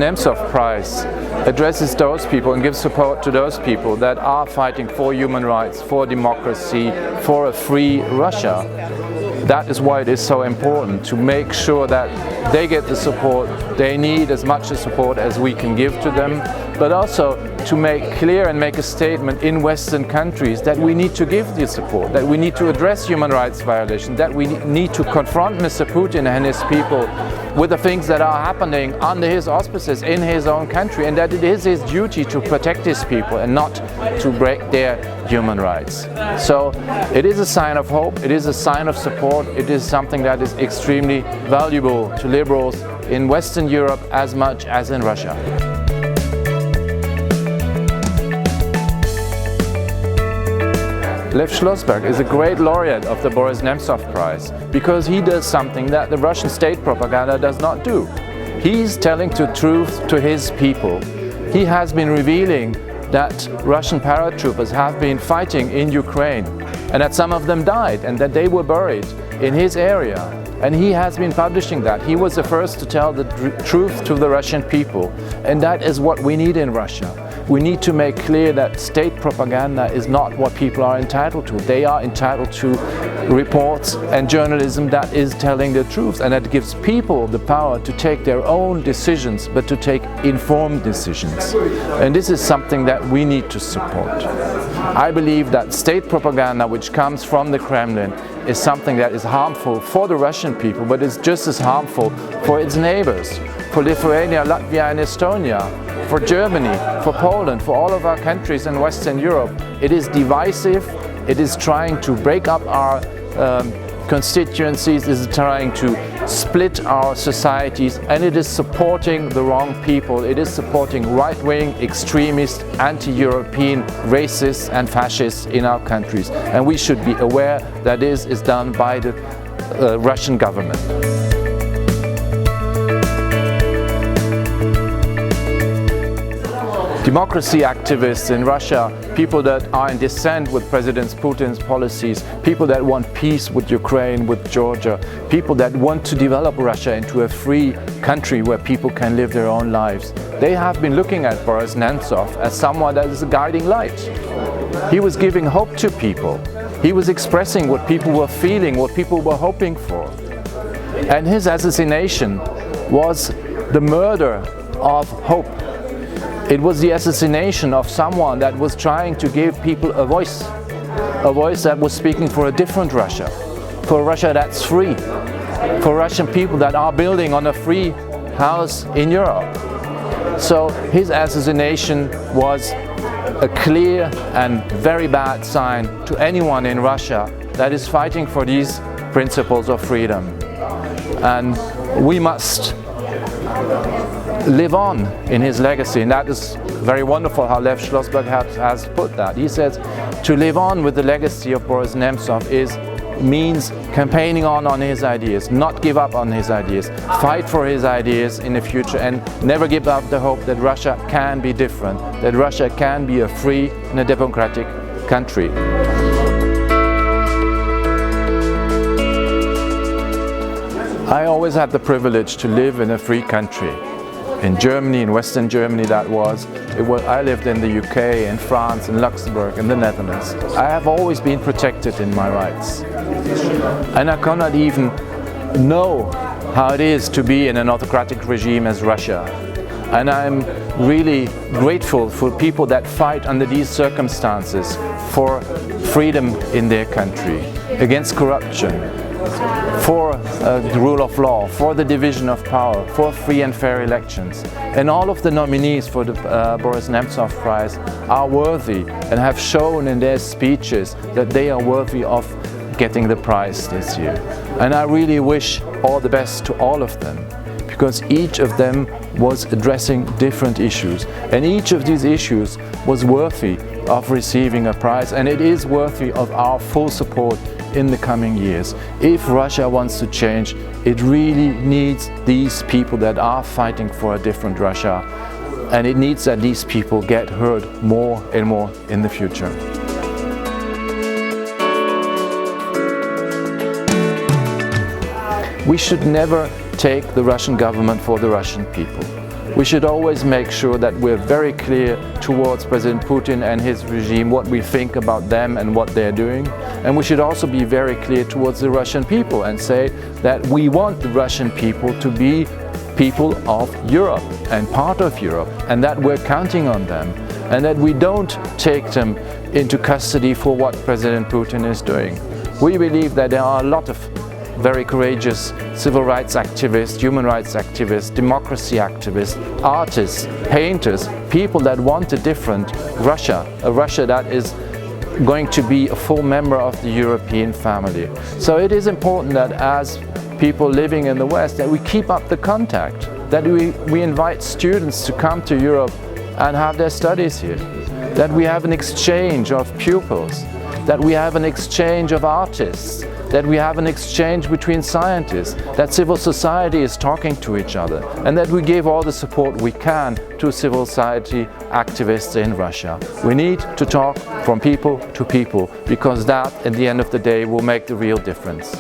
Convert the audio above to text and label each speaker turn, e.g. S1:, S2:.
S1: Nemtsov Prize addresses those people and gives support to those people that are fighting for human rights, for democracy, for a free Russia. That is why it is so important to make sure that they get the support they need, as much support as we can give to them, but also to make clear and make a statement in Western countries that we need to give this support, that we need to address human rights violations, that we need to confront Mr. Putin and his people with the things that are happening under his auspices in his own country, and that it is his duty to protect his people and not to break their human rights. So it is a sign of hope, it is a sign of support, it is something that is extremely valuable to liberals in Western Europe as much as in Russia. Lev Schlossberg is a great laureate of the Boris Nemtsov Prize because he does something that the Russian state propaganda does not do. He's telling the truth to his people. He has been revealing that Russian paratroopers have been fighting in Ukraine and that some of them died and that they were buried in his area. And he has been publishing that. He was the first to tell the truth to the Russian people. And that is what we need in Russia. We need to make clear that state propaganda is not what people are entitled to. They are entitled to reports and journalism that is telling the truth and that gives people the power to take their own decisions, but to take informed decisions. And this is something that we need to support. I believe that state propaganda which comes from the Kremlin is something that is harmful for the Russian people, but is just as harmful for its neighbors, for Lithuania, Latvia and Estonia, for Germany, for Poland, for all of our countries in Western Europe. It is divisive, it is trying to break up our constituencies, it is trying to split our societies, and it is supporting the wrong people. It is supporting right-wing, extremist, anti-European racists and fascists in our countries. And we should be aware that this is done by the Russian government. Democracy activists in Russia, people that are in dissent with President Putin's policies, people that want peace with Ukraine, with Georgia, people that want to develop Russia into a free country where people can live their own lives. They have been looking at Boris Nemtsov as someone that is a guiding light. He was giving hope to people. He was expressing what people were feeling, what people were hoping for. And his assassination was the murder of hope. It was the assassination of someone that was trying to give people a voice that was speaking for a different Russia, for a Russia that's free, for Russian people that are building on a free house in Europe. So his assassination was a clear and very bad sign to anyone in Russia that is fighting for these principles of freedom. And we must live on in his legacy, and that is very wonderful how Lev Schlossberg has put that. He says to live on with the legacy of Boris Nemtsov means campaigning on his ideas, not give up on his ideas, fight for his ideas in the future, and never give up the hope that Russia can be different, that Russia can be a free and a democratic country. I always had the privilege to live in a free country. In Germany, in Western Germany that was. I lived in the UK, in France, in Luxembourg, in the Netherlands. I have always been protected in my rights. And I cannot even know how it is to be in an autocratic regime as Russia. And I'm really grateful for people that fight under these circumstances for freedom in their country, against corruption, for the rule of law, for the division of power, for free and fair elections. And all of the nominees for the Boris Nemtsov Prize are worthy and have shown in their speeches that they are worthy of getting the prize this year. And I really wish all the best to all of them, because each of them was addressing different issues, and each of these issues was worthy of receiving a prize, and it is worthy of our full support in the coming years. If Russia wants to change, it really needs these people that are fighting for a different Russia, and it needs that these people get heard more and more in the future. We should never take the Russian government for the Russian people. We should always make sure that we're very clear towards President Putin and his regime what we think about them and what they're doing. And we should also be very clear towards the Russian people and say that we want the Russian people to be people of Europe and part of Europe, and that we're counting on them, and that we don't take them into custody for what President Putin is doing. We believe that there are a lot of very courageous civil rights activists, human rights activists, democracy activists, artists, painters, people that want a different Russia, a Russia that is going to be a full member of the European family. So it is important that as people living in the West, that we keep up the contact, that we invite students to come to Europe and have their studies here, that we have an exchange of pupils, that we have an exchange of artists, that we have an exchange between scientists, that civil society is talking to each other, and that we give all the support we can to civil society activists in Russia. We need to talk from people to people, because that, at the end of the day, will make the real difference.